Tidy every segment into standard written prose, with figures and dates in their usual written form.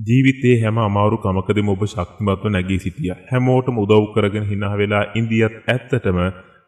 ජීවිතයේ හැම අමාරු කමකදීම ඔබ ශක්තිමත්ව නැගී සිටියා. හැමෝටම උදව් කරගෙන hina වෙලා ඉන්දියත් ඇත්තටම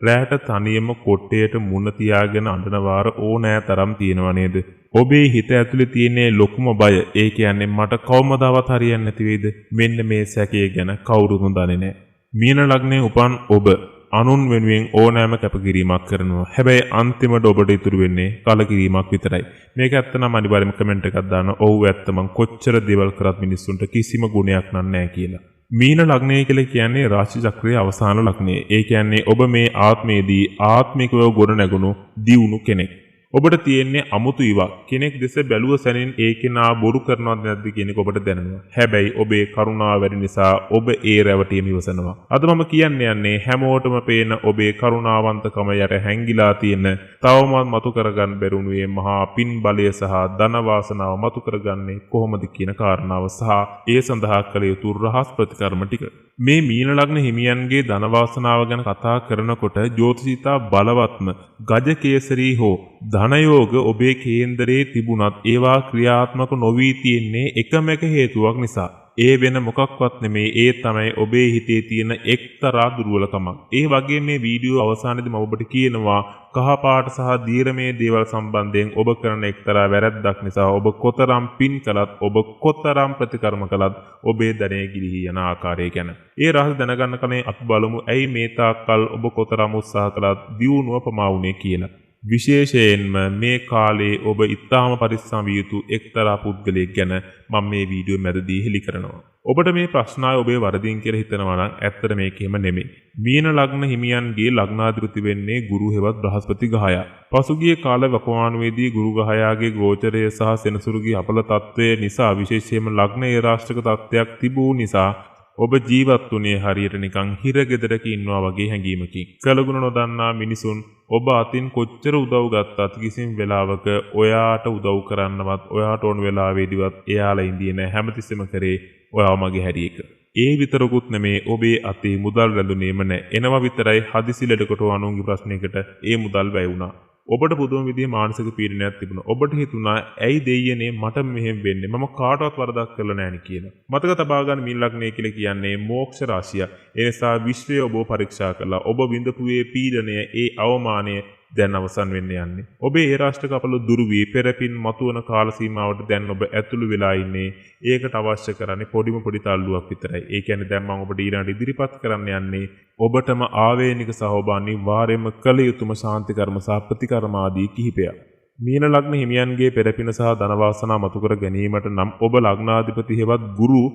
රැට තනියම කොට්ටේට මුණ තියාගෙන අඬන වාර ඕනෑ තරම් තියෙනව නේද? ඔබේ හිත ඇතුලේ තියෙන ලොකුම බය, ඒ කියන්නේ මට කවමදාවත් හරියන්නේ නැති වෙයිද? මෙන්න මේ සැකය ගැන කවුරුම දන්නේ නැහැ. මීන ලග්නයේ උපන් ඔබ අනුන් වෙනුවෙන් ඕනෑම කැපකිරීමක් කරනවා. හැබැයි අන්තිමට ඔබට ඉතුරු වෙන්නේ කලකිරීමක් විතරයි. මේක ඇත්ත නම් අනිවාර්යයෙන්ම කමෙන්ට් එකක් දාන්න. ඔව් ඇත්ත මං කොච්චර දේවල් කරත් මිනිස්සුන්ට කිසිම ගුණයක් නැහැ කියලා. මීන ලග්නය කියලා කියන්නේ රාශි චක්‍රයේ අවසාන ලග්නය. ඒ කියන්නේ ඔබ මේ ආත්මයේදී ආත්මිකව ගොඩ නැගුණු දියුණු කෙනෙක්. ඔබට තියෙන්නේ අමුතු ඉවක්. කෙනෙක් දෙස බැලුව සැනින් ඒ කෙනා බොරු කරනවද නැද්ද කියන එක ඔබට දැනෙනවා. හැබැයි ඔබේ කරුණාව වැඩි නිසා ඔබ ඒ රැවටීම ඉවසනවා. අද මම යන්නේ හැමෝටම පේන ඔබේ කරුණාවන්තකම යට හැංගිලා තියෙන තවමත් මතු කරගන්න බැරුණුවේ මහා පින් බලය සහ ධන වාසනාව මතු කරගන්නේ කොහොමද කියන කාරණාව සහ ඒ සඳහා කළ යුතු රහස් ප්‍රතිකර්ම ටික. මේ මීන ලග්න හිමියන්ගේ ධන වාසනාව ගැන කතා කරනකොට ජ්‍යොතිෂිතා බලවත්ම ගජකේසරී හෝ ධනයෝග ඔබේ කේන්දරයේ තිබුණත් ඒවා ක්‍රියාත්මක නොවී තියෙන්නේ එකම එක හේතුවක් නිසා. ඒ වෙන මොකක්වත් නෙමේ, ඒ තමයි ඔබේ හිතේ තියෙන එක්තරා දුර්වලකමක්. ඒ වගේ මේ වීඩියෝ අවසානයේදී මම ඔබට කියනවා කහපාට සහ දීර්ඝමේ දේවල් සම්බන්ධයෙන් ඔබ කරන එක්තරා වැරැද්දක් නිසා ඔබ කොතරම් පින් කළත් ඔබ කොතරම් ප්‍රතිකර්ම කළත් ඔබේ ධනය ගිලිහී යන ආකාරය ගැන. ඒ රහස දැනගන්න කලින් අපි බලමු ඇයි මේ තාක්කල් ඔබ කොතරම් උත්සාහ කළත් දියුණුව පමා වුණේ කියලා. විශේෂයෙන්ම මේ කාලේ ඔබ ඉතාම පරිස්සම් විය යුතු එක්තරා පුද්ගලයෙක් ගැන මම මේ වීඩියෝ මැදදී හෙළි කරනවා. ඔබට මේ ප්‍රශ්න ඔබේ වරදින් කියලා හිතනවා නම් ඇත්තට මේකෙම නෙමෙයි. මීන ලග්න හිමියන්ගේ ලග්නාධිපති වෙන්නේ ගුරු හෙවත් බ්‍රහස්පති ග්‍රහයා. පසුගිය කාල වකවානුවේදී ගුරු ග්‍රහයාගේ ගෝචරය සහ සෙනසුරුගේ අපල තත්වය නිසා විශේෂයෙන්ම ලග්න ඒරාෂ්ටක තත්වයක් තිබූ නිසා ඔබ ජීවත් වුණේ හරියට නිකන් හිරගෙදරක ඉන්නවා වගේ හැඟීමකින්. කලගුණ නොදන්නා මිනිසුන් ඔබ අතින් කොච්චර උදව් ගත්තත් කිසිම වෙලාවක ඔයාට උදව් කරන්නවත් ඔයාට ඕන වෙලාවෙදිවත් එයාලා ඉඳියේ නැහැ. හැමතිස්සෙම කරේ ඔයාව මගේ හැරි එක. ඒ විතරකුත් නෙමේ ඔබේ අතේ මුදල් රැඳුනේම නැහැ. එනවා විතරයි හදිසි ලෙඩකට අනුන්ගේ ප්‍රශ්නයකට ඒ මුදල් වැය වුණා. ඔබට පුදුම විදිහේ මානසික පීඩනයක් තිබුණා. ඔබට හිතුණා ඇයි දෙයියනේ මට මෙහෙම වෙන්නේ? මම කාටවත් වරදක් කළා නෑනේ කියලා. මතක තබා ගන්න මීන ලග්නය කියලා කියන්නේ මෝක්ෂ රාශිය. ඒ නිසා විශ්වය ඔබව පරීක්ෂා කළා. ඔබ විඳපුවේ පීඩනය, ඒ අවමානය දැන් අවසන් වෙන්න යන්නේ. ඔබේ ඒ රාෂ්ට්‍රක අපල දුරු වී පෙරපින් මතුවන කාල සීමාවට දැන් ඔබ ඇතුළු වෙලා ඉන්නේ. ඒකට අවශ්‍ය කරන්නේ පොඩි තල්ලුවක් විතරයි. ඒ කියන්නේ දැන් මම ඔබට ඊළඟට ඉදිරිපත් කරන්න යන්නේ ඔබටම ආවේනික සහ ඔබ අනිවාර්යයෙන්ම කළ යුතුම ශාන්ති කර්ම සහ ප්‍රතිකර්ම ආදී කිහිපයක්. මීන ලග්න හිමියන්ගේ පෙරපින සහ ධන වාසනා මතු කර ගැනීමට නම් ඔබ ලග්නාධිපති හෙවත් ගුරු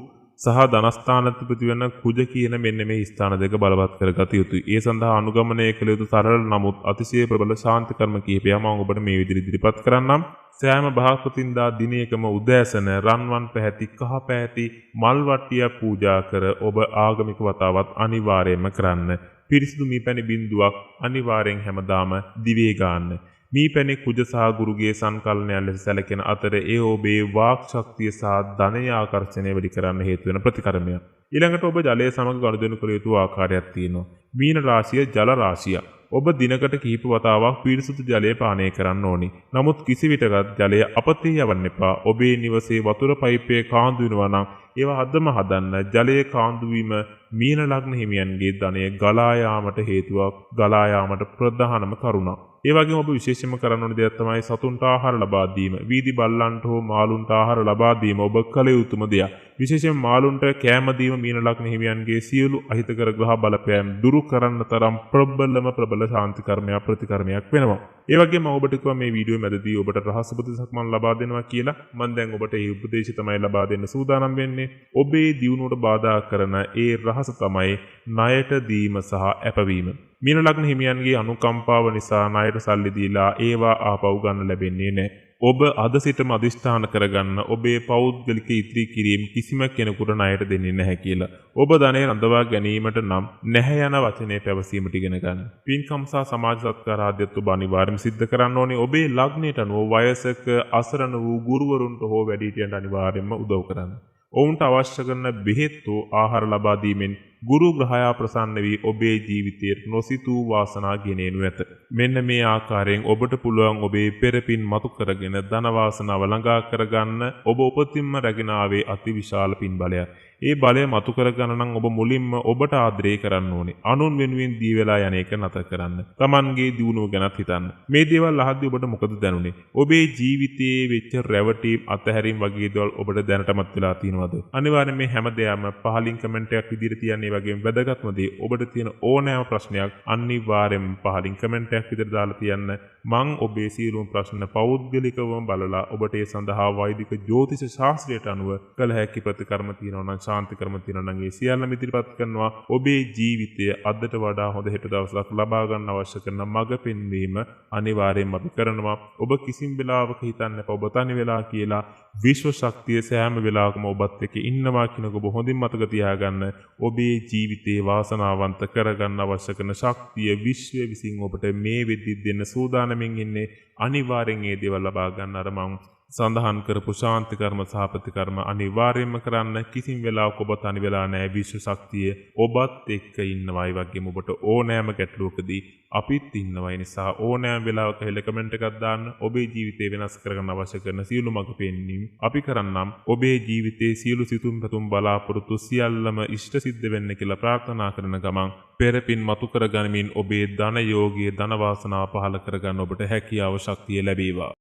සහ ධනස්ථානාධිපති වෙන කුජ කියන මෙන්න මේ ස්ථාන දෙක බලවත් කරගත යුතුයි. ඒ සඳහා අනුගමනය කළ යුතු සරල නමුත් අතිශය ප්‍රබල ශාන්ති කර්ම කිහිපයක් මම ඔබට මේ විදිහට ඉදිරිපත් කරන්නම්. සෑම බ්‍රහස්පතින්දා දිනයකම උදෑසන රන්වන් පැහැති කහ පැහැති මල් වට්ටිය පූජා කර ඔබ ආගමික වතාවත් අනිවාර්යයෙන්ම කරන්න. පිරිසිදු මීපැණි බිඳුවක් අනිවාර්යෙන් හැමදාම දිවේ ගන්න. මීපැණි කුජ සහ ගුරුගේ සංකල්පනයන් ලෙස සැලකෙන අතර ඒ ඔබේ වාක් ශක්තිය සහ ධනය ආකර්ෂණය වැඩි කරන්න හේතු වෙන ප්‍රතිකර්මයක්. ඊළඟට ඔබ ජලය සමග ගනුදෙනු කළ යුතු ආකාරයක් තියෙනවා. මීන රාශිය ජල රාශිය. ඔබ දිනකට කිහිප වතාවක් පිරිසුදු ජලය පානය කරන්න ඕනි. නමුත් කිසි විටකත් ජලය අපතේ යවන්න එපා. ඔබේ නිවසේ වතුර පයිපේ කාන්දු වෙනවා නම් ඒවා හදම හදන්න. ජලයේ කාන්දු වීම මීන ලග්න හිමියන්ගේ ධනය ගලා යාමට හේතුවක්, ගලා යාමට ප්‍රධානම කරුණක්. ඒ වගේම ඔබ විශේෂයෙන්ම කරන්න ඕන දෙයක් තමයි සතුන්ට ආහාර ලබා දීම. වීදි බල්ලන්ට හෝ මාළුන්ට ආහාර ලබා දීම ඔබ කළ යුතුම දෙයක්. විශේෂයෙන් මාළුන්ට කෑම දීම මීන ලග්න හිමියන්ගේ සියලු අහිතකර ග්‍රහ බලපෑම් දුරු කරන්න තරම් ප්‍රබල ශාන්ති කර්මයක් ප්‍රතිකර්මයක් වෙනවා. ඒ වගේම මම ඔබට කිව්වා මේ වීඩියෝ මැදදී ඔබට රහස් උපදේශක් මම ලබා දෙනවා කියලා. මම දැන් ඔබට ඒ උපදේශය තමයි ලබා දෙන්න සූදානම් වෙන්නේ. ඔබේ දියුණුවට බාධා කරන ඒ රහස තමයි ණයට දීම සහ ඇපවීම. මීන ලග්න හිමියන්ගේ අනුකම්පාව නිසා ණයට සල්ලි දීලා ඒවා ආපහු ගන්න ලැබෙන්නේ නැහැ. ඔබ අද සිටම අදිෂ්ඨාන කරගන්න ඔබේ පෞද්ගලික ඉතිරි කිරීම කිසිම කෙනෙකුට ණයට දෙන්නේ නැහැ කියලා. ඔබ ධනය රඳවා ගැනීමට නම් නැහැ යන වචනේ පැවසීමට ඉගෙන ගන්න. පින්කම් සහ සමාජ සත්කාර ආදියත් ඔබ අනිවාර්යයෙන්ම සිද්ධ කරන්න ඕනේ. ඔබේ ලග්නයට අනුව වයසක අසරණ වූ ගුරුවරුන්ට හෝ වැඩිහිටියන්ට අනිවාර්යයෙන්ම උදව් කරන්න. ඔවුන්ට අවශ්‍ය කරන බෙහෙත් හෝ ආහාර ලබා දීමෙන් ගුරු ග්‍රහයා ප්‍රසන්න වී ඔබේ ජීවිතයට නොසිතූ වාසනා ගෙනෙනු ඇත. මෙන්න මේ ආකාරයෙන් ඔබට පුළුවන් ඔබේ පෙරපින් මතු කරගෙන ධන වාසනාව ළඟා කරගන්න ඔබ උපතින්ම රැගෙන ආවේ අතිවිශාල පින් බලයක්. ඒ බලය මතු කරගන්න නම් ඔබ මුලින්ම ඔබට ආදරය කරන්න ඕනේ. අනුන් වෙනුවෙන් දී වෙලා යන එක නතර කරන්න. Tamanගේ දියුණුව ගැනත් හිතන්න. මේ දේවල් අහද්දී ඔබට මොකද දැනුනේ? ඔබේ ජීවිතයේ වෙච්ච රැවටීම් අතහැරීම් වගේ දේවල් ඔබට දැනටමත් වෙලා තියෙනවද? අනිවාර්යෙන් මේ හැම දෙයක්ම පහලින් කමෙන්ට් එකක් විදිහට තියන්නේ වගේම වැදගත්ම දේ ඔබට තියෙන ඕනෑම ප්‍රශ්නයක් අනිවාර්යෙන් පහලින් කමෙන්ට් එකක් විදිහට දාලා තියන්න. මං ඔබේ සියලුම ප්‍රශ්න පෞද්ගලිකවම බලලා ඔබට ඒ සඳහා වෛදික ජ්‍යොතිෂ ශාස්ත්‍රයට අනුව කළ හැකි ප්‍රතිකර්ම තියෙනවා නම් ශාන්ති කර්ම තියෙනවා නම් ඒ සියල්ලම ඉදිරිපත් කරනවා. ඔබේ ජීවිතය අදට වඩා හොඳ හෙට දවසක් ලබා ගන්න අවශ්‍ය කරන මඟ පෙන්වීම අනිවාර්යයෙන්ම අපි කරනවා. ඔබ කිසිම වෙලාවක හිතන්න එපා ඔබ තනි වෙලා කියලා. විශ්ව ශක්තිය සෑම වෙලාවකම ඔබත් එක්ක ඉන්නවා කියන ඔබ හොඳින් මතක තියාගන්න. ඔබේ ජීවිතේ වාසනාවන්ත කරගන්න අවශ්‍ය කරන ශක්තිය විශ්වය විසින් ඔබට මේ වෙද්දි දෙන්න සූදානමින් ඉන්නේ. අනිවාර්යෙන් ඒ දේවල් ලබා ගන්න අර මං සඳහන් කරපු ශාන්ති කර්ම සහ ප්‍රතිකර්ම අනිවාර්යයෙන්ම කරන්න. කිසිම වෙලාවක ඔබ තනි වෙලා නැහැ. විශ්ව ශක්තිය ඔබත් එක්ක ඉන්නවායි වගේම ඔබට ඕනෑම ගැටලුවකදී අපිත් ඉන්නවා. ඒ නිසා ඕනෑම වෙලාවක හෙල කමෙන්ට් එකක් දාන්න. ඔබේ ජීවිතේ වෙනස් කරගන්න අවශ්‍ය කරන සියලු මඟ පෙන්වීම් අපි කරන්නම්. ඔබේ ජීවිතේ සියලු සිතුම් පැතුම් බලාපොරොත්තු සියල්ලම ඉෂ්ට සිද්ධ වෙන්න කියලා ප්‍රාර්ථනා කරන ගමන් පෙරපින් මතු කරගනිමින් ඔබේ ධන යෝගයේ ධන වාසනාව පහළ කරගන්න ඔබට හැකියාව ශක්තිය ලැබේවා.